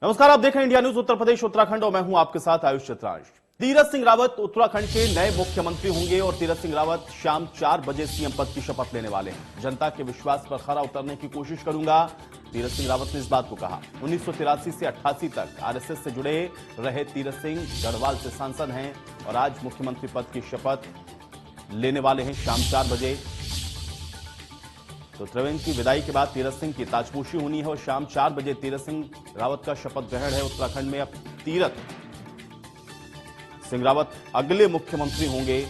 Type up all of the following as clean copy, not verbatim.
नमस्कार, आप देख रहे हैं इंडिया न्यूज उत्तर प्रदेश उत्तराखंड और मैं हूं आपके साथ आयुष चित्रांश। तीरथ सिंह रावत उत्तराखंड के नए मुख्यमंत्री होंगे और तीरथ सिंह रावत शाम 4 बजे सीएम पद की शपथ लेने वाले हैं। जनता के विश्वास पर खरा उतरने की कोशिश करूंगा, तीरथ सिंह रावत ने इस बात को कहा। 1983 से 88 तक आरएसएस से जुड़े रहे तीरथ सिंह गढ़वाल से सांसद हैं और आज मुख्यमंत्री पद की शपथ लेने वाले हैं शाम 4 बजे। तो त्रिवेंद्र की विदाई के बाद तीरथ सिंह की ताजपोशी होनी है और शाम 4 बजे तीरथ सिंह रावत का शपथ ग्रहण है उत्तराखंड में। अब तीरथ सिंह रावत अगले मुख्यमंत्री होंगे,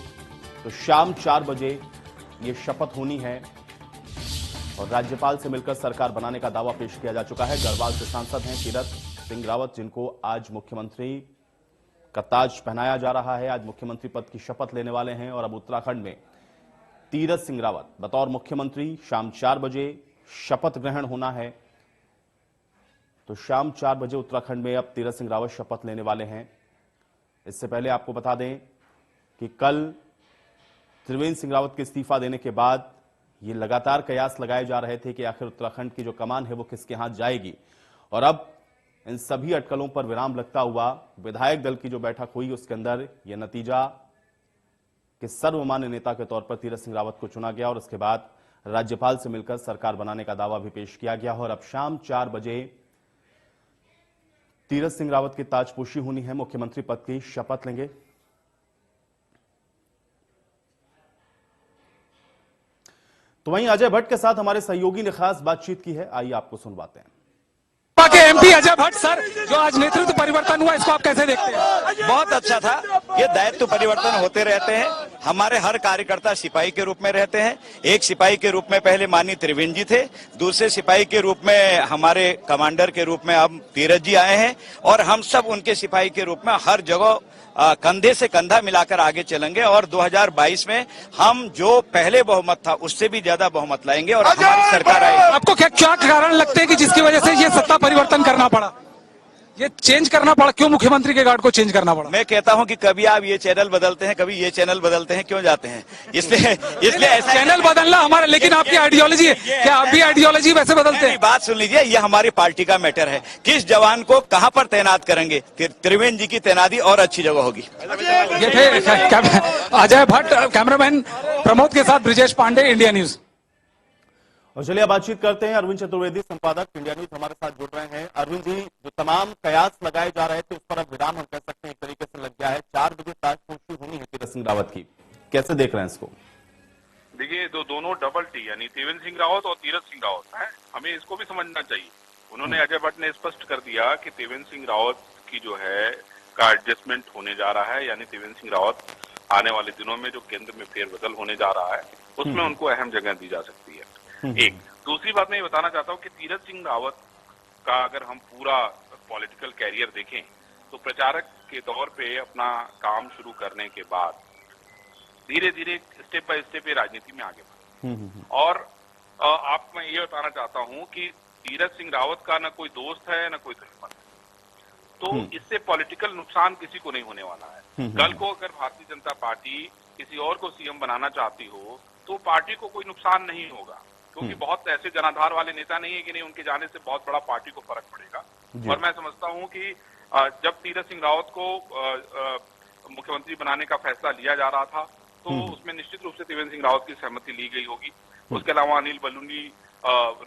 तो शाम 4 बजे ये शपथ होनी है और राज्यपाल से मिलकर सरकार बनाने का दावा पेश किया जा चुका है। गढ़वाल से सांसद हैं तीरथ सिंह रावत, जिनको आज मुख्यमंत्री का ताज पहनाया जा रहा है। आज मुख्यमंत्री पद की शपथ लेने वाले हैं और अब उत्तराखंड में तीरथ सिंह रावत बतौर मुख्यमंत्री शाम 4 बजे शपथ ग्रहण होना है। तो शाम 4 बजे उत्तराखंड में अब तीरथ सिंह रावत शपथ लेने वाले हैं। इससे पहले आपको बता दें कि कल त्रिवेंद्र सिंह रावत के इस्तीफा देने के बाद ये लगातार कयास लगाए जा रहे थे कि आखिर उत्तराखंड की जो कमान है वो किसके हाथ जाएगी, और अब इन सभी अटकलों पर विराम लगता हुआ विधायक दल की जो बैठक हुई उसके अंदर यह नतीजा कि सर्वमान्य नेता के तौर पर तीरथ सिंह रावत को चुना गया और उसके बाद राज्यपाल से मिलकर सरकार बनाने का दावा भी पेश किया गया और अब शाम 4 बजे तीरथ सिंह रावत की ताजपोशी होनी है, मुख्यमंत्री पद की शपथ लेंगे। तो वहीं अजय भट्ट के साथ हमारे सहयोगी ने खास बातचीत की है, आइए आपको सुनवाते हैं। के एमपी अजय भट्ट सर, जो आज नेतृत्व परिवर्तन हुआ, इसको आप कैसे देखते हैं? बहुत अच्छा था। ये दायित्व परिवर्तन होते रहते हैं। हमारे हर कार्यकर्ता सिपाही के रूप में रहते हैं। एक सिपाही के रूप में पहले माननीय त्रिवेंद्र जी थे, दूसरे सिपाही के रूप में हमारे कमांडर के रूप में अब तीरथ जी आए हैं और हम सब उनके सिपाही के रूप में हर जगह कंधे से कंधा मिलाकर आगे चलेंगे और 2022 में हम जो पहले बहुमत था उससे भी ज्यादा बहुमत लाएंगे और हमारी सरकार आएगी। आपको क्या कारण लगते हैं कि जिसकी वजह से ये सत्ता परिवर्तन करना पड़ा, ये चेंज करना पड़ा? क्यों मुख्यमंत्री के गार्ड को चेंज करना पड़ा? मैं कहता हूं कि कभी आप ये चैनल बदलते हैं, कभी ये चैनल बदलते हैं, क्यों जाते हैं? इसलिए चैनल बदलना हमारा, लेकिन आपकी आइडियोलॉजी है, क्या आप भी आइडियोलॉजी वैसे बदलते हैं? बात सुन लीजिए, ये हमारी पार्टी का मैटर है। किस जवान को कहां पर तैनात करेंगे, त्रिवेंद्र जी की तैनाती और अच्छी जगह होगी। ये थे अजय भट्ट, कैमरामैन प्रमोद के साथ ब्रिजेश पांडे, इंडिया न्यूज। और चलिए बातचीत करते हैं, अरविंद चतुर्वेदी संपादक इंडिया न्यूज हमारे साथ जुड़ रहे हैं। अरविंद जी, जो तमाम कयास लगाए जा रहे थे उस पर अब विराम हम कह सकते हैं एक तरीके से लग गया है। 4 बजे ताजपोशी होनी है तीरथ सिंह रावत की, कैसे देख रहे हैं इसको? देखिए, दोनों डबल टी यानी त्रिवेंद्र सिंह रावत और तीरथ सिंह रावत है, हमें इसको भी समझना चाहिए। उन्होंने अजय भट्ट ने स्पष्ट कर दिया कि त्रिवेंद्र सिंह रावत की जो है का एडजस्टमेंट होने जा रहा है, यानी त्रिवेंद्र सिंह रावत आने वाले दिनों में जो केंद्र में फेरबदल होने जा रहा है उसमें उनको अहम जगह दी जा सकती है। एक दूसरी बात मैं ये बताना चाहता हूँ कि तीरथ सिंह रावत का अगर हम पूरा पॉलिटिकल कैरियर देखें तो प्रचारक के तौर पे अपना काम शुरू करने के बाद धीरे धीरे स्टेप बाय स्टेप राजनीति में आगे बढ़े और आपको मैं ये बताना चाहता हूँ कि तीरथ सिंह रावत का न कोई दोस्त है न कोई दुश्मन है, तो इससे पॉलिटिकल नुकसान किसी को नहीं होने वाला है। कल को अगर भारतीय जनता पार्टी किसी और को सीएम बनाना चाहती हो तो पार्टी को कोई नुकसान नहीं होगा, क्योंकि बहुत ऐसे जनाधार वाले नेता नहीं है कि नहीं उनके जाने से बहुत बड़ा पार्टी को फर्क पड़ेगा। और मैं समझता हूं कि जब तीरथ सिंह रावत को मुख्यमंत्री बनाने का फैसला लिया जा रहा था तो उसमें निश्चित रूप से त्रिवेंद्र सिंह रावत की सहमति ली गई होगी। उसके अलावा अनिल बलूनी,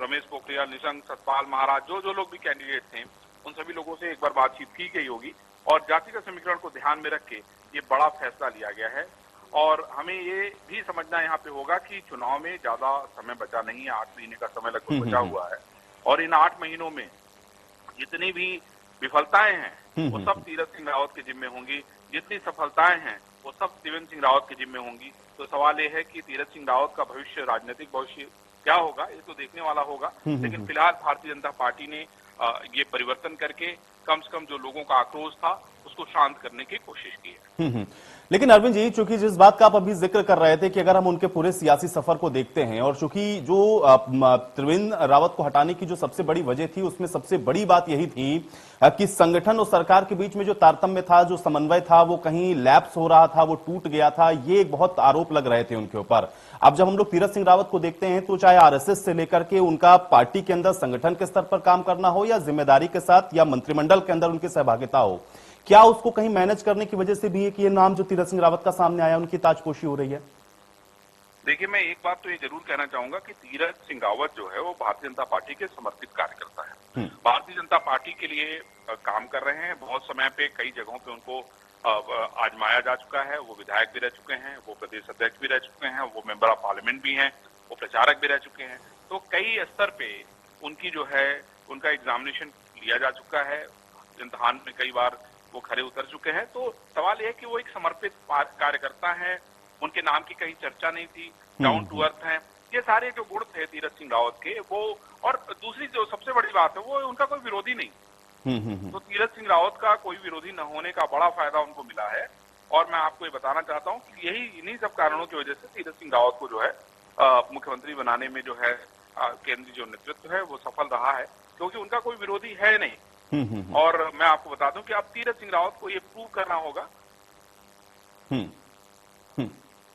रमेश पोखरियाल निशंक, सतपाल महाराज, जो लोग भी कैंडिडेट थे उन सभी लोगों से एक बार बातचीत की गई होगी और जातिगत समीकरण को ध्यान में रख के ये बड़ा फैसला लिया गया है। और हमें ये भी समझना यहाँ पे होगा कि चुनाव में ज्यादा समय बचा नहीं है, 8 महीने का समय लगभग बचा हुआ है और इन 8 महीनों में जितनी भी विफलताएं हैं वो सब तीरथ सिंह रावत के जिम्मे होंगी, जितनी सफलताएं हैं वो सब त्रिवेंद्र सिंह रावत के जिम्मे होंगी। तो सवाल ये है कि तीरथ सिंह रावत का भविष्य, राजनीतिक भविष्य क्या होगा, ये तो देखने वाला होगा। लेकिन फिलहाल भारतीय जनता पार्टी ने ये परिवर्तन करके कम से कम जो लोगों का आक्रोश था उसको शांत करने की कोशिश की है। लेकिन अरविंद जी, चूंकि जिस बात का आप अभी जिक्र कर रहे थे कि अगर हम उनके पूरे सियासी सफर को देखते हैं और चूंकि जो त्रिवेंद्र रावत को हटाने की जो सबसे बड़ी वजह थी, उसमें सबसे बड़ी बात यही थी कि संगठन और सरकार के बीच में जो तारतम्य था, जो समन्वय था, वो कहीं लैप्स हो रहा था, वो टूट गया था। ये एक बहुत आरोप लग रहे थे उनके ऊपर। अब जब हम लोग तीरथ सिंह रावत को देखते हैं तो चाहे आरएसएस से लेकर के उनका पार्टी के अंदर संगठन के स्तर पर काम करना हो या जिम्मेदारी के साथ या मंत्रिमंडल के अंदर उनकी सहभागिता हो, क्या उसको कहीं मैनेज करने की वजह से भी है कि ये नाम जो तीरथ सिंह रावत का सामने आया, उनकी ताजपोशी हो रही है? देखिए, मैं एक बात तो ये जरूर कहना चाहूंगा कि तीरथ सिंह रावत जो है वो भारतीय जनता पार्टी के समर्पित कार्यकर्ता है। भारतीय जनता पार्टी के लिए काम कर रहे हैं। बहुत समय पे कई जगहों पे उनको आजमाया जा चुका है। वो विधायक भी रह चुके हैं, वो प्रदेश अध्यक्ष भी रह चुके हैं, वो मेंबर ऑफ पार्लियामेंट भी हैं, वो प्रचारक भी रह चुके हैं। तो कई स्तर पे उनकी जो है उनका एग्जामिनेशन लिया जा चुका है। इम्तिहान में कई बार वो खरे उतर चुके हैं। तो सवाल यह है कि वो एक समर्पित कार्यकर्ता हैं। उनके नाम की कहीं चर्चा नहीं थी, डाउन टू अर्थ हैं। ये सारे जो गुण थे तीरथ सिंह रावत के, वो और दूसरी जो सबसे बड़ी बात है वो उनका कोई विरोधी नहीं। तो तीरथ सिंह रावत का कोई विरोधी न होने का बड़ा फायदा उनको मिला है। और मैं आपको ये बताना चाहता हूँ कि इन्हीं सब कारणों की वजह से तीरथ सिंह रावत को जो है मुख्यमंत्री बनाने में जो है केंद्रीय जो नेतृत्व है वो सफल रहा है, क्योंकि उनका कोई विरोधी है नहीं। और मैं आपको बता दूं कि अब तीरथ सिंह रावत को ये प्रूव करना होगा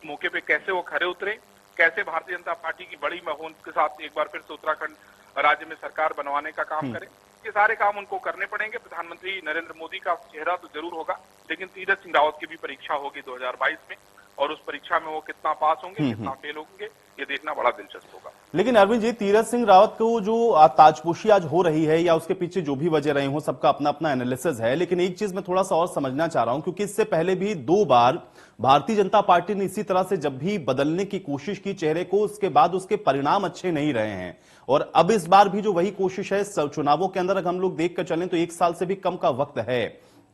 मौके पे कैसे वो खरे उतरे, कैसे भारतीय जनता पार्टी की बड़ी मुहिम के साथ एक बार फिर से उत्तराखंड राज्य में सरकार बनवाने का काम करें। ये सारे काम उनको करने पड़ेंगे। प्रधानमंत्री नरेंद्र मोदी का चेहरा तो जरूर होगा, लेकिन तीरथ सिंह रावत की भी परीक्षा होगी 2022 में, और उस परीक्षा में वो कितना पास होंगे, कितना फेल होंगे, ये देखना बड़ा दिलचस्प होगा। लेकिन अरविंद जी, तीरथ सिंह रावत को जो ताजपोशी आज हो रही है या उसके पीछे जो भी वजह रहे हो, सबका अपना अपना एनालिसिस है। लेकिन एक चीज मैं थोड़ा सा और समझना चाह रहा हूं, क्योंकि इससे पहले भी 2 बार भारतीय जनता पार्टी ने इसी तरह से जब भी बदलने की कोशिश की चेहरे को, उसके बाद उसके परिणाम अच्छे नहीं रहे हैं। और अब इस बार भी जो वही कोशिश है, चुनावों के अंदर अगर हम लोग देख कर चलें तो 1 साल से भी कम का वक्त है।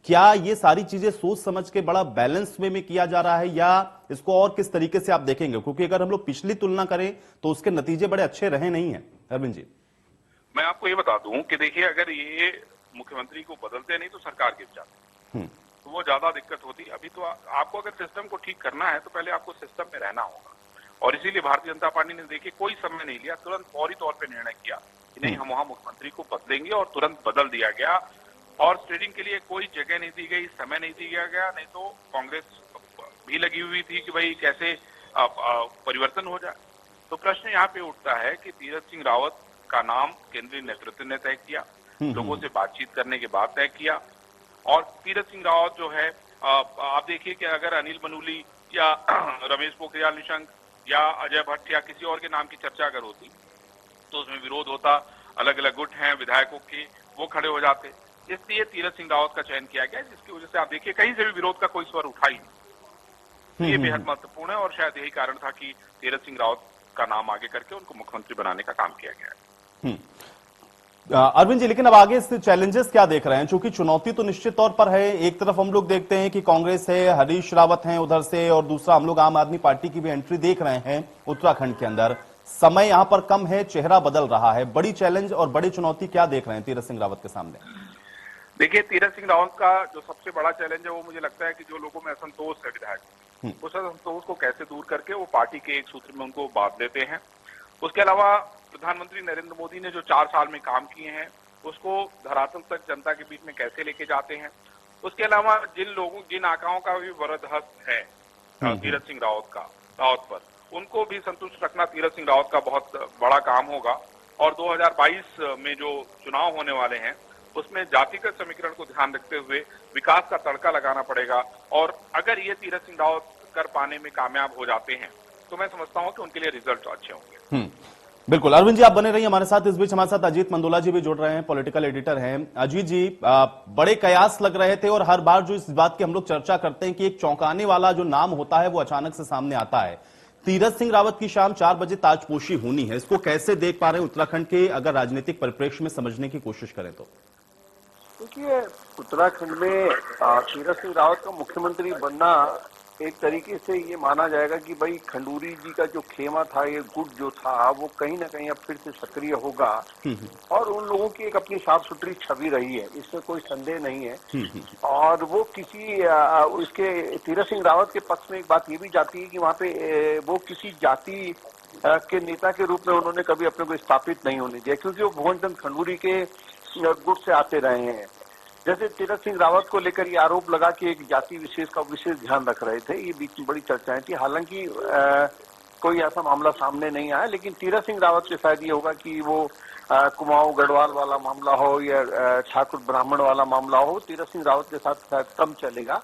क्या ये सारी चीजें सोच समझ के बड़ा बैलेंस वे में किया जा रहा है, या इसको और किस तरीके से आप देखेंगे? क्योंकि अगर हम लोग पिछली तुलना करें तो उसके नतीजे बड़े अच्छे रहे नहीं है। अरविंद जी, मैं आपको ये बता दूं कि देखिए, अगर ये मुख्यमंत्री को बदलते नहीं तो सरकार गिर जाती, तो वो ज्यादा दिक्कत होती। अभी तो आपको अगर सिस्टम को ठीक करना है तो पहले आपको सिस्टम में रहना होगा। और इसीलिए भारतीय जनता पार्टी ने देखिए कोई समय नहीं लिया, तुरंत फौरी तौर पर निर्णय किया कि नहीं, हम वहां मुख्यमंत्री को बदलेंगे, और तुरंत बदल दिया गया। और स्टेडिंग के लिए कोई जगह नहीं दी गई, समय नहीं दिया गया। नहीं तो कांग्रेस भी लगी हुई थी कि भाई कैसे परिवर्तन हो जाए। तो प्रश्न यहाँ पे उठता है कि तीरथ सिंह रावत का नाम केंद्रीय नेतृत्व ने तय किया, लोगों से बातचीत करने के बाद तय किया। और तीरथ सिंह रावत जो है, आप देखिए कि अगर अनिल बलूनी या रमेश पोखरियाल निशंक या अजय भट्ट या किसी और के नाम की चर्चा अगर होती तो उसमें विरोध होता, अलग अलग गुट हैं विधायकों के, वो खड़े हो जाते। इसलिए तीरथ सिंह रावत का चयन किया गया, जिसकी वजह से आप देखिए कहीं से भी विरोध का कोई स्वर उठा ही नहीं। ये बेहद महत्वपूर्ण है, और शायद यही कारण था कि तीरथ सिंह रावत का नाम आगे करके उनको मुख्यमंत्री बनाने का काम किया गया है। अरविंद जी, लेकिन अब आगे इससे चैलेंजेस क्या देख रहे हैं? क्योंकि चुनौती तो निश्चित तौर पर है। एक तरफ हम लोग देखते हैं कि कांग्रेस है, हरीश रावत हैं उधर से, और दूसरा हम लोग आम आदमी पार्टी की भी एंट्री देख रहे हैं उत्तराखंड के अंदर। समय यहां पर कम है, चेहरा बदल रहा है। बड़ी चैलेंज और बड़ी चुनौती क्या देख रहे हैं तीरथ सिंह रावत के सामने? देखिए, तीरथ सिंह रावत का जो सबसे बड़ा चैलेंज है वो मुझे लगता है कि जो लोगों में असंतोष है विधायक, उस असंतोष को कैसे दूर करके वो पार्टी के एक सूत्र में उनको बांध देते हैं। उसके अलावा प्रधानमंत्री नरेंद्र मोदी ने जो 4 साल में काम किए हैं उसको धरातल तक जनता के बीच में कैसे लेके जाते हैं। उसके अलावा जिन आकाओं का भी वरदहस्त है तीरथ सिंह रावत पर, उनको भी संतुष्ट रखना तीरथ सिंह रावत का बहुत बड़ा काम होगा। और 2022 में जो चुनाव होने वाले हैं उसमें जातिगत समीकरण को ध्यान रखते हुए विकास का तड़का लगाना पड़ेगा। और अगर ये तीरथ सिंह रावत कर पाने में कामयाब हो जाते हैं तो मैं समझता हूं कि उनके लिए रिजल्ट अच्छे होंगे। बिल्कुल। अरविंद जी, आप बने रहिए हमारे साथ। इस बीच हमारे साथ अजीत मंदोला जी भी जुड़ रहे हैं, पॉलिटिकल एडिटर हैं। अजीत जी, बड़े कयास लग रहे थे, और हर बार जो इस बात की हम लोग चर्चा करते हैं कि एक चौंकाने वाला जो नाम होता है वो अचानक से सामने आता है। तीरथ सिंह रावत की शाम 4 बजे ताजपोशी होनी है, इसको कैसे देख पा रहे हैं उत्तराखंड के अगर राजनीतिक परिप्रेक्ष्य में समझने की कोशिश करें तो? देखिए, उत्तराखंड में तीरथ सिंह रावत का मुख्यमंत्री बनना एक तरीके से ये माना जाएगा कि भाई खंडूरी जी का जो खेमा था, ये गुट जो था, वो कहीं ना कहीं अब फिर से सक्रिय होगा और उन लोगों की एक अपनी साफ सुथरी छवि रही है, इसमें कोई संदेह नहीं है। और वो किसी उसके तीरथ सिंह रावत के पक्ष में एक बात ये भी जाती है कि वहाँ पे वो किसी जाति के नेता के रूप में उन्होंने कभी अपने को स्थापित नहीं होने दिया, क्योंकि वो भुवन चंद खंडूरी के गुट से आते रहे हैं। जैसे तीरथ सिंह रावत को लेकर ये आरोप लगा कि एक जाति विशेष का विशेष ध्यान रख रहे थे, ये बीच में बड़ी चर्चाएं थी। हालांकि कोई ऐसा मामला सामने नहीं आया, लेकिन तीरथ सिंह रावत के शायद ये होगा कि वो कुमाऊं गढ़वाल वाला मामला हो या ठाकुर ब्राह्मण वाला मामला हो, तीरथ सिंह रावत के साथ शायद कम चलेगा।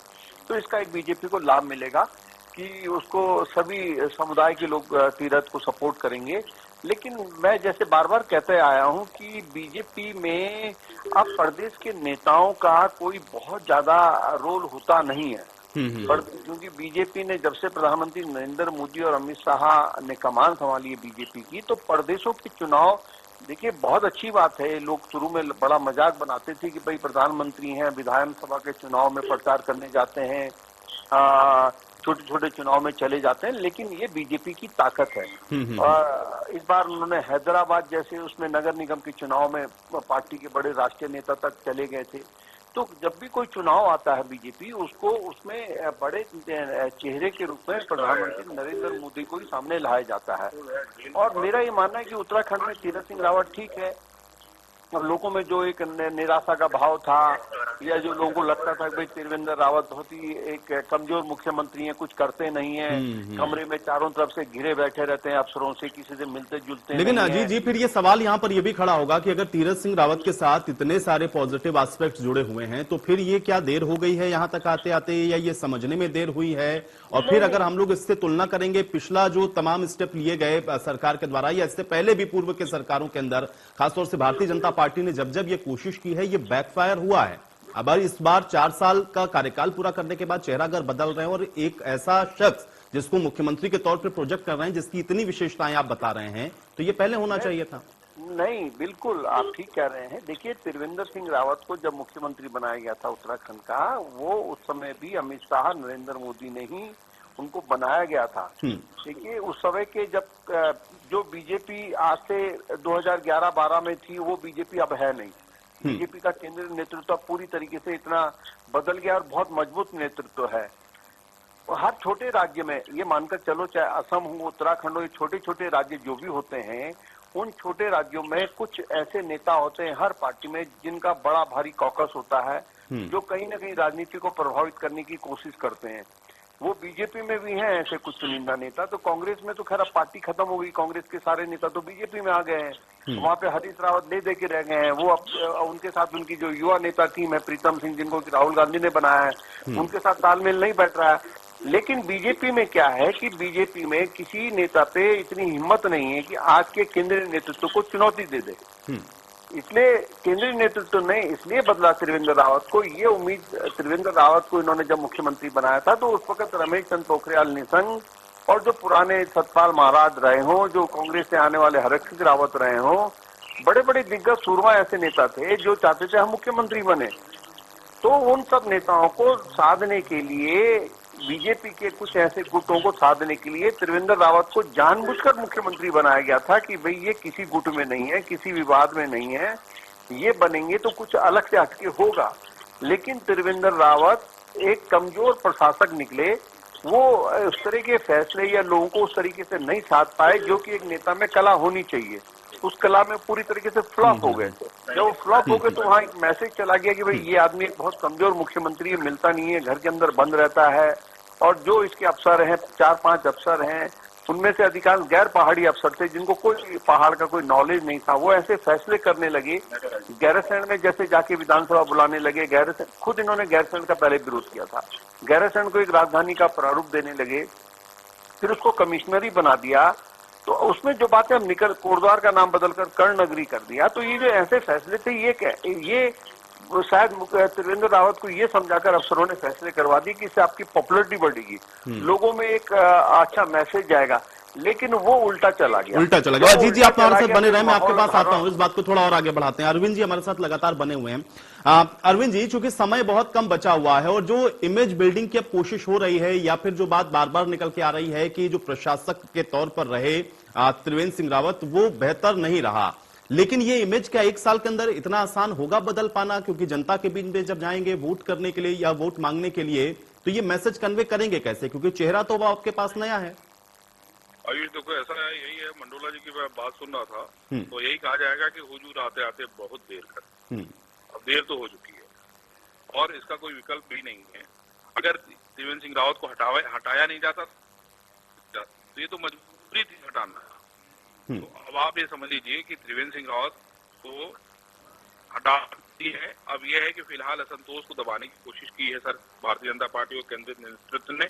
तो इसका एक बीजेपी को लाभ मिलेगा कि उसको सभी समुदाय के लोग तीरथ को सपोर्ट करेंगे। लेकिन मैं जैसे बार बार कहते आया हूं कि बीजेपी में अब प्रदेश के नेताओं का कोई बहुत ज्यादा रोल होता नहीं है, क्योंकि बीजेपी ने जब से प्रधानमंत्री नरेंद्र मोदी और अमित शाह ने कमान संभाली है बीजेपी की, तो प्रदेशों के चुनाव, देखिए बहुत अच्छी बात है। लोग शुरू में बड़ा मजाक बनाते थे कि भाई प्रधानमंत्री हैं, विधानसभा के चुनाव में प्रचार करने जाते हैं, छोटे छोटे चुनाव में चले जाते हैं, लेकिन ये बीजेपी की ताकत है। इस बार उन्होंने हैदराबाद जैसे उसमें नगर निगम के चुनाव में पार्टी के बड़े राष्ट्रीय नेता तक चले गए थे। तो जब भी कोई चुनाव आता है बीजेपी, उसको उसमें बड़े चेहरे के रूप में प्रधानमंत्री नरेंद्र मोदी को ही सामने लाया जाता है। और मेरा ये मानना है कि उत्तराखंड में तीरथ सिंह रावत ठीक है। अब लोगों में जो एक निराशा का भाव था, या जो लोगों को लगता था कि भाई त्रिवेंद्र रावत बहुत ही एक कमजोर मुख्यमंत्री हैं, कुछ करते नहीं है, कमरे में चारों तरफ से घिरे बैठे रहते हैं अफसरों से, किसी से मिलते जुलते नहीं। लेकिन अजीत जी, फिर ये सवाल यहाँ पर ये भी खड़ा होगा कि अगर तीरथ सिंह रावत के साथ इतने सारे पॉजिटिव एस्पेक्ट्स जुड़े हुए हैं, तो फिर ये क्या देर हो गई है यहाँ तक आते आते, या ये समझने में देर हुई है? और फिर अगर हम लोग इससे तुलना करेंगे पिछला जो तमाम स्टेप लिए गए सरकार के द्वारा, या इससे पहले भी पूर्व के सरकारों के अंदर, खासतौर से भारतीय जनता पार्टी ने जब जब ये कोशिश की है, ये बैकफायर हुआ है। अब इस बार 4 साल का कार्यकाल पूरा करने के बाद चेहरा अगर बदल रहे हैं और एक ऐसा शख्स जिसको मुख्यमंत्री के तौर पर प्रोजेक्ट कर रहे हैं, जिसकी इतनी विशेषताएं आप बता रहे हैं, तो ये पहले होना चाहिए था। नहीं, बिल्कुल आप ठीक कह रहे हैं। देखिए, त्रिवेंद्र सिंह रावत को जब मुख्यमंत्री बनाया गया था उत्तराखंड का, वो उस समय भी अमित शाह, नरेंद्र मोदी ने ही उनको बनाया गया था। देखिए, उस समय के जब जो बीजेपी आज से 2011-12 में थी, वो बीजेपी अब है नहीं। बीजेपी का केंद्रीय नेतृत्व पूरी तरीके से इतना बदल गया और बहुत मजबूत नेतृत्व है। और हर छोटे राज्य में ये मानकर चलो, चाहे असम हो, उत्तराखंड हो, ये छोटे छोटे राज्य जो भी होते हैं, उन छोटे राज्यों में कुछ ऐसे नेता होते हैं हर पार्टी में, जिनका बड़ा भारी कॉकस होता है, जो कहीं ना कहीं राजनीति को प्रभावित करने की कोशिश करते हैं। वो बीजेपी में भी हैं ऐसे कुछ चुनिंदा नेता। तो कांग्रेस में तो खैर अब पार्टी खत्म हो गई, कांग्रेस के सारे नेता तो बीजेपी में आ गए हैं। वहाँ पे हरीश रावत ले दे के रह गए हैं। वो अब उनके साथ उनकी जो युवा नेता टीम है, प्रीतम सिंह, जिनको राहुल गांधी ने बनाया है, उनके साथ तालमेल नहीं बैठ रहा है। लेकिन बीजेपी में क्या है कि बीजेपी में किसी नेता पे इतनी हिम्मत नहीं है कि आज के केंद्रीय नेतृत्व को चुनौती दे दे। इसलिए केंद्रीय नेतृत्व ने इसलिए बदला त्रिवेंद्र रावत को। ये उम्मीद त्रिवेंद्र रावत को इन्होंने जब मुख्यमंत्री बनाया था, तो उस वक्त रमेश चंद्र पोखरियाल निशंक और जो पुराने सतपाल महाराज रहे हों, जो कांग्रेस से आने वाले हरक रावत रहे हों, बड़े बड़े दिग्गज सूरमा ऐसे नेता थे जो चाहते थे हम मुख्यमंत्री बने। तो उन सब नेताओं को साधने के लिए, बीजेपी के कुछ ऐसे गुटों को साधने के लिए त्रिवेंद्र रावत को जानबूझकर मुख्यमंत्री बनाया गया था कि भाई ये किसी गुट में नहीं है, किसी विवाद में नहीं है, ये बनेंगे तो कुछ अलग से हटके होगा। लेकिन त्रिवेंद्र रावत एक कमजोर प्रशासक निकले। वो उस तरह के फैसले या लोगों को उस तरीके से नहीं साध पाए जो कि एक नेता में कला होनी चाहिए। उस कला में पूरी तरीके से फ्लॉप हो गए। जब वो फ्लॉप हो गए तो वहाँ एक मैसेज चला गया कि भाई ये आदमी एक बहुत कमजोर मुख्यमंत्री है, मिलता नहीं है, घर के अंदर बंद रहता है। और जो इसके अफसर हैं, 4-5 अफसर हैं, उनमें से अधिकांश गैर पहाड़ी अफसर थे जिनको कोई पहाड़ का कोई नॉलेज नहीं था। वो ऐसे फैसले करने लगे, गैरसैंण में जैसे जाके विधानसभा बुलाने लगे। गैरसैंण खुद इन्होंने गैरसैंण का पहले विरोध किया था। गैरसैंण को एक राजधानी का प्रारूप देने लगे, फिर उसको कमिश्नरी बना दिया। तो उसमें जो बातें हम निकल, कोटद्वार का नाम बदलकर कर्ण नगरी कर दिया। तो ये जो ऐसे फैसले थे, ये शायद त्रिवेंद्र रावत को ये समझाकर अफसरों ने फैसले करवा दिए कि इससे आपकी पॉपुलरिटी बढ़ेगी, लोगों में एक अच्छा मैसेज जाएगा। लेकिन वो उल्टा चला गया। अजीत जी, आप हमारे साथ बने रहे, मैं आपके माहौल पास आता हूं, इस बात को थोड़ा और आगे बढ़ाते हैं। अरविंद जी हमारे साथ लगातार बने हुए हैं। अरविंद जी, चूंकि समय बहुत कम बचा हुआ है और जो इमेज बिल्डिंग की अब कोशिश हो रही है, या फिर जो बात बार बार निकल के आ रही है कि जो प्रशासक के तौर पर रहे त्रिवेंद्र सिंह रावत, वो बेहतर नहीं रहा, लेकिन ये इमेज क्या 1 साल के अंदर इतना आसान होगा बदल पाना? क्योंकि जनता के बीच में जब जाएंगे वोट करने के लिए या वोट मांगने के लिए, तो ये मैसेज कन्वे करेंगे कैसे? क्योंकि चेहरा तो वो आपके पास नया है। आयुष, देखो ऐसा है, यही है, मंडोला जी की मैं बात सुन रहा था, तो यही कहा जाएगा कि हुजूर आते आते बहुत देर कर, अब देर तो हो चुकी है और इसका कोई विकल्प भी नहीं है। अगर त्रिवेंद्र सिंह रावत को हटाया नहीं जाता तो ये तो मजबूरी थी हटाना। तो अब आप ये समझ लीजिए कि त्रिवेंद्र सिंह रावत को हटा दी है। अब यह है कि फिलहाल असंतोष को दबाने की कोशिश की है सर भारतीय जनता पार्टी और केंद्रीय नेतृत्व ने।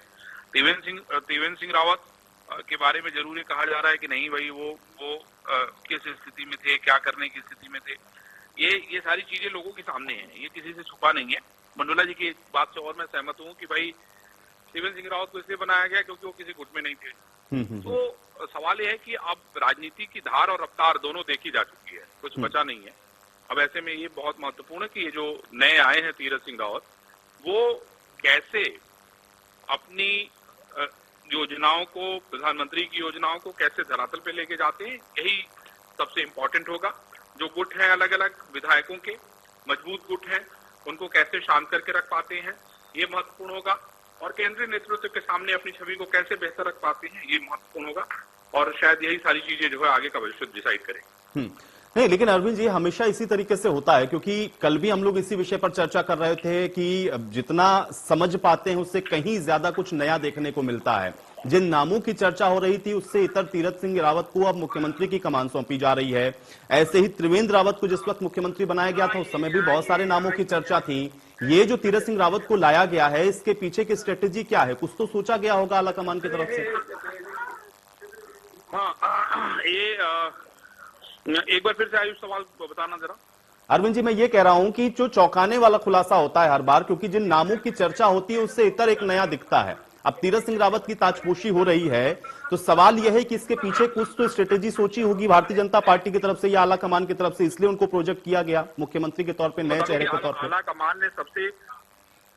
त्रिवेंद्र सिंह रावत के बारे में जरूर ये कहा जा रहा है कि नहीं भाई वो किस स्थिति में थे, क्या करने की स्थिति में थे, ये सारी चीजें लोगों के सामने हैं, ये किसी से छुपा नहीं है। मंडोला जी की बात से और मैं सहमत हूँ कि भाई त्रिवेंद्र सिंह रावत को इसलिए बनाया गया क्योंकि वो किसी गुट में नहीं थे। तो सवाल ये है कि अब राजनीति की धार और रफ्तार दोनों देखी जा चुकी है, कुछ बचा नहीं है। अब ऐसे में ये बहुत महत्वपूर्ण है कि ये जो नए आए हैं तीरथ सिंह रावत, वो कैसे अपनी योजनाओं को, प्रधानमंत्री की योजनाओं को कैसे धरातल पे लेके जाते हैं, यही सबसे इम्पोर्टेंट होगा। जो गुट हैं अलग अलग विधायकों के, मजबूत गुट हैं, उनको कैसे शांत करके रख पाते हैं, ये महत्वपूर्ण होगा। और केंद्रीय नेतृत्व के सामने अपनी छवि को कैसे बेहतर रख पाते हैं, ये महत्वपूर्ण होगा। और शायद यही सारी चीजें जो है आगे का भविष्य डिसाइड करेंगे। नहीं, लेकिन अरविंद जी, हमेशा इसी तरीके से होता है, क्योंकि कल भी हम लोग इसी विषय पर चर्चा कर रहे थे कि जितना समझ पाते हैं उससे कहीं ज्यादा कुछ नया देखने को मिलता है। जिन नामों की चर्चा हो रही थी उससे इतर तीरथ सिंह रावत को अब मुख्यमंत्री की कमान सौंपी जा रही है। ऐसे ही त्रिवेंद्र रावत को जिस वक्त मुख्यमंत्री बनाया गया था उस समय भी बहुत सारे नामों की चर्चा थी। ये जो तीरथ सिंह रावत को लाया गया है, इसके पीछे की स्ट्रेटेजी क्या है? कुछ तो सोचा गया होगा आला कमान की तरफ से। हाँ, एक बार फिर से आयुष सवाल बताना जरा। अरविंद जी, मैं ये कह रहा हूं कि जो चौंकाने वाला खुलासा होता है हर बार, क्योंकि जिन नामों की चर्चा होती है उससे इतर एक नया दिखता है। अब तीरथ सिंह रावत की ताजपोशी हो रही है, तो सवाल यह है कि इसके पीछे कुछ तो स्ट्रेटेजी सोची होगी भारतीय जनता पार्टी की तरफ से या आला कमान की तरफ से, इसलिए उनको प्रोजेक्ट किया गया मुख्यमंत्री के तौर पे, नए चेहरे के तौर पे। आला कमान ने सबसे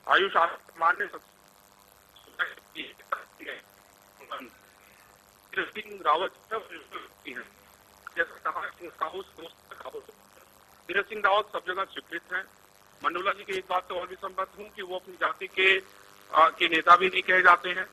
आयुष कमान ने सिंह रावत तीरथ सिंह रावत सब जगह स्वीकृत हैं। मंडोला जी की एक बात से और भी सहमत हूँ कि वो अपनी जाति के नेता भी नहीं कहे जाते हैं।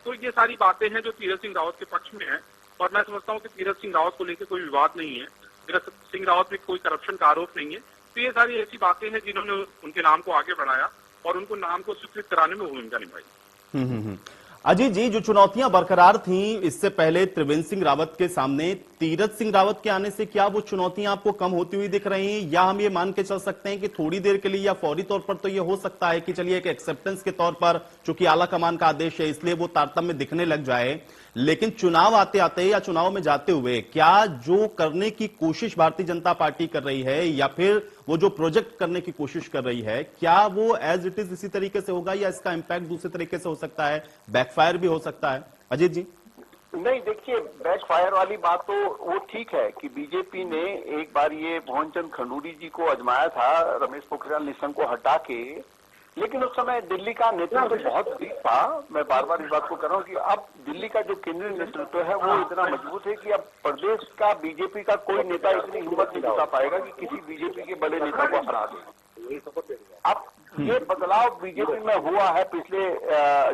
तो ये सारी बातें हैं जो तीरथ सिंह रावत के पक्ष में है, और मैं समझता हूँ कि तीरथ सिंह रावत को लेकर कोई विवाद नहीं है, तीरथ सिंह रावत में कोई करप्शन का आरोप नहीं है। तो ये सारी ऐसी बातें हैं जिन्होंने उनके नाम को आगे बढ़ाया और उनको नाम को स्वीकृत कराने में भूमिका निभाई। अजीत जी, जो चुनौतियां बरकरार थीं इससे पहले त्रिवेंद्र सिंह रावत के सामने, तीरथ सिंह रावत के आने से क्या वो चुनौतियां आपको कम होती हुई दिख रही हैं, या हम ये मान के चल सकते हैं कि थोड़ी देर के लिए या फौरी तौर पर तो ये हो सकता है कि चलिए एक एक्सेप्टेंस के तौर पर, चूंकि आला कमान का आदेश है इसलिए वो तारतम्य दिखने लग जाए, लेकिन चुनाव आते आते या चुनाव में जाते हुए क्या जो करने की कोशिश भारतीय जनता पार्टी कर रही है या फिर वो जो प्रोजेक्ट करने की कोशिश कर रही है, क्या वो एज इट इज इसी तरीके से होगा या इसका इंपैक्ट दूसरे तरीके से हो सकता है, बैकफायर भी हो सकता है? अजीत जी। नहीं, देखिए, बैकफायर वाली बात तो वो ठीक है कि बीजेपी ने एक बार ये मोहन चंद खंडूरी जी को आजमाया था, रमेश पोखरियाल निशंक को हटा के, लेकिन उस समय दिल्ली का नेतृत्व बहुत वीक था। मैं बार बार इस बात को कर रहा हूँ कि अब दिल्ली का जो केंद्रीय नेतृत्व है वो इतना मजबूत है कि अब प्रदेश का बीजेपी का कोई नेता इतनी हिम्मत नहीं जुटा पाएगा कि किसी बीजेपी के बड़े नेता को हरा दे। अब ये बदलाव बीजेपी में हुआ है पिछले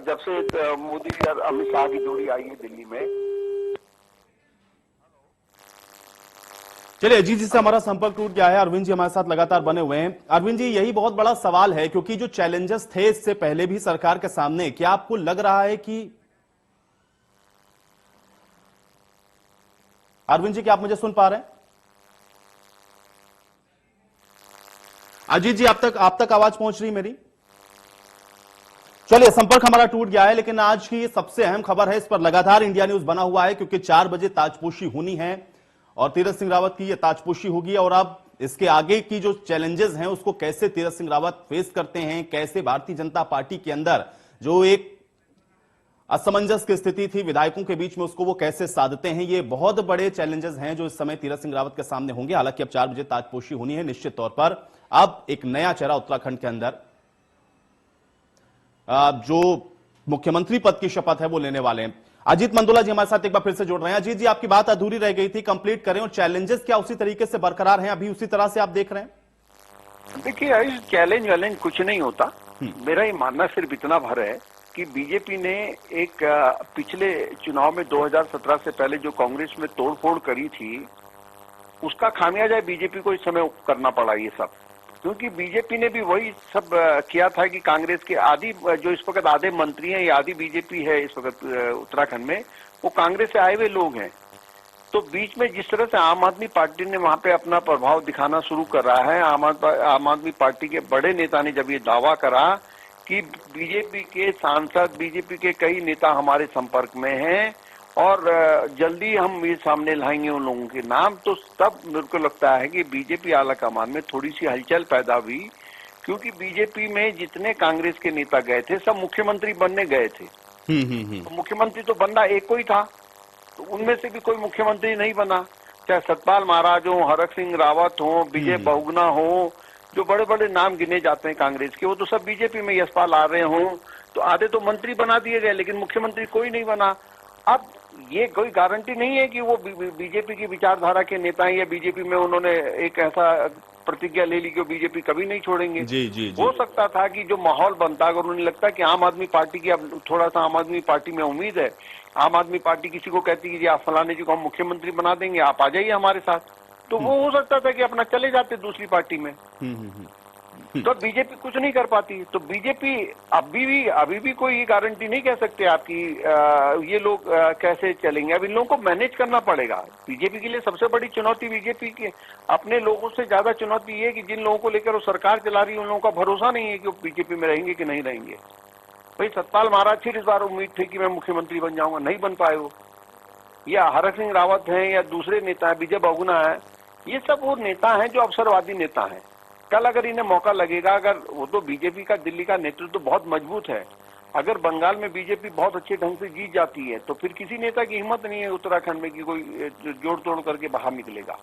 जब से मोदी और अमित शाह की जोड़ी आई है दिल्ली में। चलिए, अजीत जी से हमारा संपर्क टूट गया है। अरविंद जी हमारे साथ लगातार बने हुए हैं। अरविंद जी, यही बहुत बड़ा सवाल है क्योंकि जो चैलेंजेस थे इससे पहले भी सरकार के सामने, क्या आपको लग रहा है कि अरविंद जी, क्या आप मुझे सुन पा रहे हैं? अजीत जी, आप तक आवाज पहुंच रही मेरी? चलिए, संपर्क हमारा टूट गया है, लेकिन आज की सबसे अहम खबर है, इस पर लगातार इंडिया न्यूज बना हुआ है क्योंकि 4 बजे ताजपोशी होनी है और तीरथ सिंह रावत की यह ताजपोशी होगी। और अब इसके आगे की जो चैलेंजेस हैं उसको कैसे तीरथ सिंह रावत फेस करते हैं, कैसे भारतीय जनता पार्टी के अंदर जो एक असमंजस की स्थिति थी विधायकों के बीच में, उसको वो कैसे साधते हैं, ये बहुत बड़े चैलेंजेस हैं जो इस समय तीरथ सिंह रावत के सामने होंगे। हालांकि अब 4 बजे ताजपोशी होनी है निश्चित तौर पर। अब एक नया चेहरा उत्तराखंड के अंदर जो मुख्यमंत्री पद की शपथ है वो लेने वाले हैं। अजीत मंदोला जी हमारे साथ एक बार फिर से जुड़ रहे हैं। अजीत जी, आपकी बात अधूरी रह गई थी, कंप्लीट करें। और चैलेंजेस क्या उसी तरीके से बरकरार हैं, अभी उसी तरह से आप देख रहे हैं? देखिए, चैलेंज वैलेंज कुछ नहीं होता। मेरा ये मानना सिर्फ इतना भर है कि बीजेपी ने एक पिछले चुनाव में 2017 से पहले जो कांग्रेस में तोड़फोड़ करी थी, उसका खामियाजा बीजेपी को इस समय करना पड़ा ये सब। क्योंकि बीजेपी ने भी वही सब किया था कि कांग्रेस के आधी जो इस वक्त आधे मंत्री हैं या आधी बीजेपी है इस वक्त उत्तराखंड में, वो कांग्रेस से आए हुए लोग हैं। तो बीच में जिस तरह से आम आदमी पार्टी ने वहां पे अपना प्रभाव दिखाना शुरू कर रहा है, आम आदमी पार्टी के बड़े नेता ने जब ये दावा करा कि बीजेपी के सांसद, बीजेपी के कई नेता हमारे संपर्क में हैं और जल्दी हम ये सामने लाएंगे उन लोगों के नाम, तो तब मेरे को लगता है कि बीजेपी आला कमान में थोड़ी सी हलचल पैदा हुई। क्योंकि बीजेपी में जितने कांग्रेस के नेता गए थे सब मुख्यमंत्री बनने गए थे। तो मुख्यमंत्री तो बनना एक को ही था, तो उनमें से भी कोई मुख्यमंत्री नहीं बना। चाहे सतपाल महाराज हो, हरक सिंह रावत हो, विजय बहुगुणा हो, जो बड़े बड़े नाम गिने जाते हैं कांग्रेस के, वो तो सब बीजेपी में, यशपाल आर्य हो, तो आधे तो मंत्री बना दिए गए, लेकिन मुख्यमंत्री कोई नहीं बना। अब ये कोई गारंटी नहीं है कि वो बीजेपी की विचारधारा के नेता हैं या बीजेपी में उन्होंने एक ऐसा प्रतिज्ञा ले ली कि बीजेपी कभी नहीं छोड़ेंगे। जी। हो सकता था कि जो माहौल बनता, अगर उन्हें लगता कि आम आदमी पार्टी की अब थोड़ा सा आम आदमी पार्टी में उम्मीद है, आम आदमी पार्टी किसी को कहती कि आप फलाने जी को हम मुख्यमंत्री बना देंगे, आप आ जाइए हमारे साथ, तो वो हो सकता था कि अपना चले जाते दूसरी पार्टी में। तो बीजेपी कुछ नहीं कर पाती। तो बीजेपी अभी भी कोई ये गारंटी नहीं कह सकते आपकी ये लोग कैसे चलेंगे। अब इन लोगों को मैनेज करना पड़ेगा। बीजेपी के लिए सबसे बड़ी चुनौती बीजेपी के अपने लोगों से ज्यादा चुनौती ये है कि जिन लोगों को लेकर वो सरकार चला रही है उन लोगों का भरोसा नहीं है कि वो बीजेपी में रहेंगे कि नहीं रहेंगे। भाई सतपाल महाराज फिर इस बार उम्मीद थी कि मैं मुख्यमंत्री बन जाऊंगा, नहीं बन पाए वो। या हरक सिंह रावत हैं या दूसरे नेता है, विजय बहुगुणा है, ये सब वो नेता हैं जो अवसरवादी नेता हैं। कल अगर इन्हें मौका लगेगा, अगर वो तो बीजेपी का दिल्ली का नेतृत्व तो बहुत मजबूत है, अगर बंगाल में बीजेपी बहुत अच्छे ढंग से जीत जाती है तो फिर किसी नेता की हिम्मत नहीं है उत्तराखंड में कि कोई जोड़ तोड़ करके बाहर निकलेगा।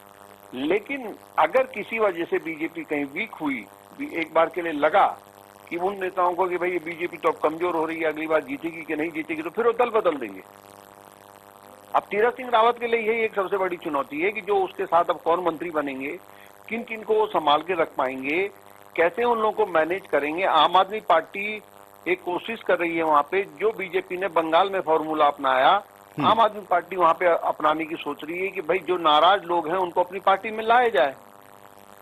लेकिन अगर किसी वजह से बीजेपी कहीं वीक हुई, एक बार के लिए लगा कि उन नेताओं को कि भाई ये बीजेपी तो अब कमजोर हो रही है, अगली बार जीतेगी कि नहीं जीतेगी, तो फिर वो दल बदल देंगे। अब तीरथ सिंह रावत के लिए यही एक सबसे बड़ी चुनौती है कि जो उसके साथ अब कौन मंत्री बनेंगे, किन किन को वो संभाल के रख पाएंगे, कैसे उन लोगों को मैनेज करेंगे। आम आदमी पार्टी एक कोशिश कर रही है वहां पे, जो बीजेपी ने बंगाल में फॉर्मूला अपनाया, आम आदमी पार्टी वहां पे अपनाने की सोच रही है कि भाई जो नाराज लोग हैं उनको अपनी पार्टी में लाया जाए,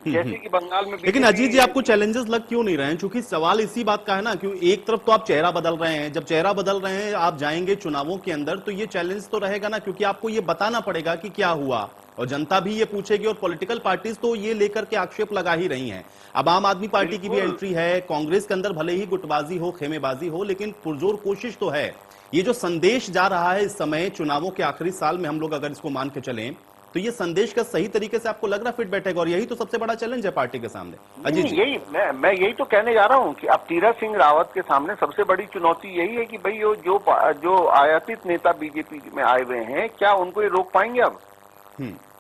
जैसे कि बंगाल में। लेकिन अजीत जी, आपको चैलेंजेस लग क्यों नहीं रहे हैं? क्योंकि सवाल इसी बात का है ना, क्योंकि एक तरफ तो आप चेहरा बदल रहे हैं, जब चेहरा बदल रहे हैं आप जाएंगे चुनावों के अंदर, तो ये चैलेंज तो रहेगा ना, क्योंकि आपको ये बताना पड़ेगा कि क्या हुआ, और जनता भी ये पूछेगी और पॉलिटिकल पार्टीज तो ये लेकर के आक्षेप लगा ही रही हैं। अब आम आदमी पार्टी की भी एंट्री है, कांग्रेस के अंदर भले ही गुटबाजी हो, खेमेबाजी हो, लेकिन पुरजोर कोशिश तो है। ये जो संदेश जा रहा है इस समय चुनावों के आखिरी साल में, हम लोग अगर इसको मान के चलें तो ये संदेश का सही तरीके से आपको लग रहा फिट बैठेगा, और यही तो सबसे बड़ा चैलेंज है पार्टी के सामने। अजीत जी, यही मैं यही तो कहने जा रहा हूँ कि अब तीरथ सिंह रावत के सामने सबसे बड़ी चुनौती यही है कि भाई जो आयातित नेता बीजेपी में आए हुए हैं, क्या उनको ये रोक पाएंगे? अब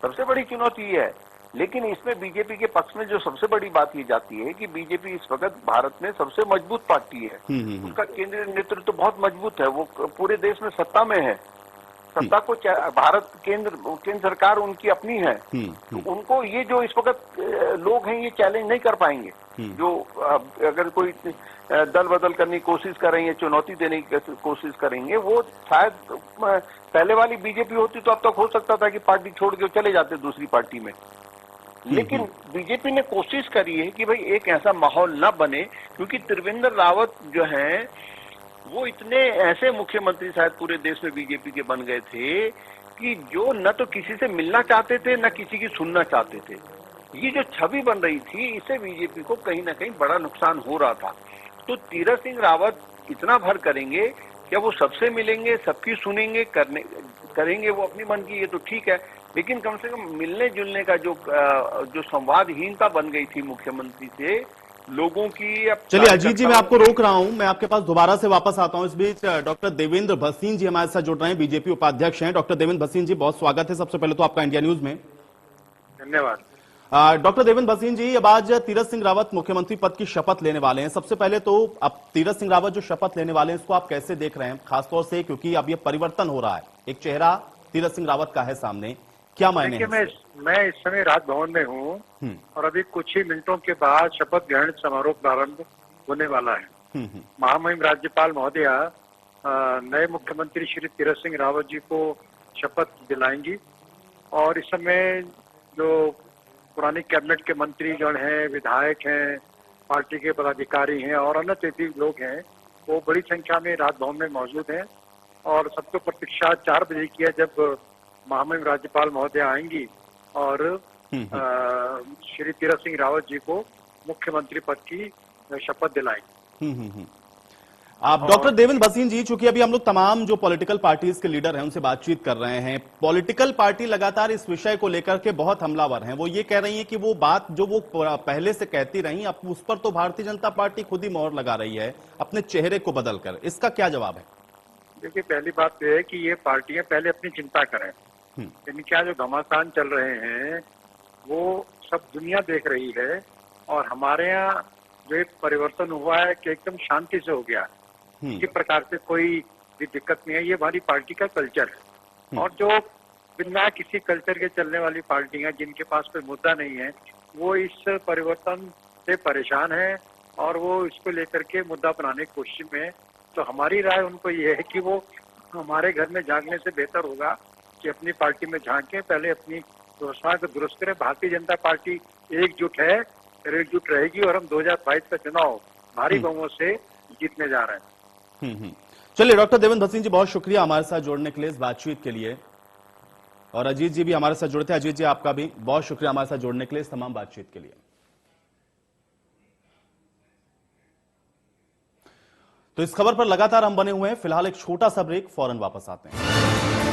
सबसे बड़ी चुनौती है। लेकिन इसमें बीजेपी के पक्ष में जो सबसे बड़ी बात ये जाती है कि बीजेपी इस वक्त भारत में सबसे मजबूत पार्टी है। उसका केंद्रीय नेतृत्व तो बहुत मजबूत है, वो पूरे देश में सत्ता में है, सत्ता को भारत केंद्र सरकार उनकी अपनी है। तो उनको ये जो इस वक्त लोग हैं ये चैलेंज नहीं कर पाएंगे। जो अगर कोई दल बदल करने की कोशिश करेंगे, चुनौती देने की कोशिश करेंगे, वो शायद पहले वाली बीजेपी होती तो अब तक हो सकता था कि पार्टी छोड़ के चले जाते दूसरी पार्टी में। लेकिन बीजेपी ने कोशिश करी है कि भाई एक ऐसा माहौल न बने, क्योंकि त्रिवेंद्र रावत जो हैं वो इतने ऐसे मुख्यमंत्री शायद पूरे देश में बीजेपी के बन गए थे कि जो न तो किसी से मिलना चाहते थे न किसी की सुनना चाहते थे। ये जो छवि बन रही थी, इससे बीजेपी को कहीं ना कहीं बड़ा नुकसान हो रहा था। तो तीरथ सिंह रावत इतना भर करेंगे क्या वो सबसे मिलेंगे, सबकी सुनेंगे, करेंगे वो अपनी मन की, ये तो ठीक है, लेकिन कम से कम मिलने जुलने का जो संवादहीनता बन गई थी मुख्यमंत्री से, लोगों की अब चलिए अजीत जी, मैं आपको रोक रहा हूं, मैं आपके पास दोबारा से वापस आता हूं। इस बीच डॉक्टर देवेंद्र भसीन जी हमारे साथ जुड़ रहे हैं, बीजेपी उपाध्यक्ष हैं। डॉक्टर देवेंद्र भसीन जी, बहुत स्वागत है सबसे पहले तो आपका इंडिया न्यूज में। धन्यवाद। डॉक्टर देवेंद्र भसीन जी, अब आज तीरथ सिंह रावत मुख्यमंत्री पद की शपथ लेने वाले हैं। सबसे पहले तो अब तीरथ सिंह रावत जो शपथ लेने वाले हैं, इसको आप कैसे देख रहे हैं, खासतौर से क्योंकि अब ये परिवर्तन हो रहा है, एक चेहरा तीरथ सिंह रावत का है सामने, क्या मायने हैं? मैं इस समय राजभवन में हूँ और अभी कुछ ही मिनटों के बाद शपथ ग्रहण समारोह प्रारंभ होने वाला है। महामहिम राज्यपाल महोदया नए मुख्यमंत्री श्री तीरथ सिंह रावत जी को शपथ दिलाएंगी और इस समय जो पुरानी कैबिनेट के मंत्रीगण हैं, विधायक हैं, पार्टी के पदाधिकारी हैं और अन्य अतिथि लोग हैं, वो बड़ी संख्या में राजभवन में मौजूद हैं और सबको प्रतीक्षा 4 बजे की है, जब महामहिम राज्यपाल महोदया आएंगी और श्री तीरथ सिंह रावत जी को मुख्यमंत्री पद की शपथ दिलाएंगे। आप डॉक्टर देवेंद्र भसीन जी, चूंकि अभी हम लोग तमाम जो पॉलिटिकल पार्टीज के लीडर हैं उनसे बातचीत कर रहे हैं, पॉलिटिकल पार्टी लगातार इस विषय को लेकर के बहुत हमलावर हैं। वो ये कह रही है कि वो बात जो वो पहले से कहती रही, अब उस पर तो भारतीय जनता पार्टी खुद ही मोहर लगा रही है अपने चेहरे को बदलकर। इसका क्या जवाब है? देखिए, पहली बात तो है कि ये पार्टियां पहले अपनी चिंता करें। इनका जो घमासान चल रहे हैं वो सब दुनिया देख रही है और हमारे यहाँ जो एक परिवर्तन हुआ है कि एकदम शांति से हो गया है, किसी प्रकार से कोई भी दिक्कत नहीं है। ये हमारी पार्टी का कल्चर है और जो बिना किसी कल्चर के चलने वाली पार्टियां जिनके पास कोई मुद्दा नहीं है, वो इस परिवर्तन से परेशान है और वो इसको लेकर के मुद्दा बनाने की कोशिश में। तो हमारी राय उनको ये है कि वो हमारे घर में झांकने से बेहतर होगा कि अपनी पार्टी में झांके, पहले अपनी व्यवस्था को दुरुस्त करें। भारतीय जनता पार्टी एकजुट है, एकजुट रहेगी और हम 2022 का चुनाव भारी बहुमत से जीतने जा रहे हैं। चलिए डॉक्टर देवेंद्र भसीन जी, बहुत शुक्रिया हमारे साथ जुड़ने के लिए, इस बातचीत के लिए। और अजीत जी भी हमारे साथ जुड़ते हैं। अजीत जी, आपका भी बहुत शुक्रिया हमारे साथ जुड़ने के लिए, इस तमाम बातचीत के लिए। तो इस खबर पर लगातार हम बने हुए हैं। फिलहाल एक छोटा सा ब्रेक, फौरन वापस आते हैं।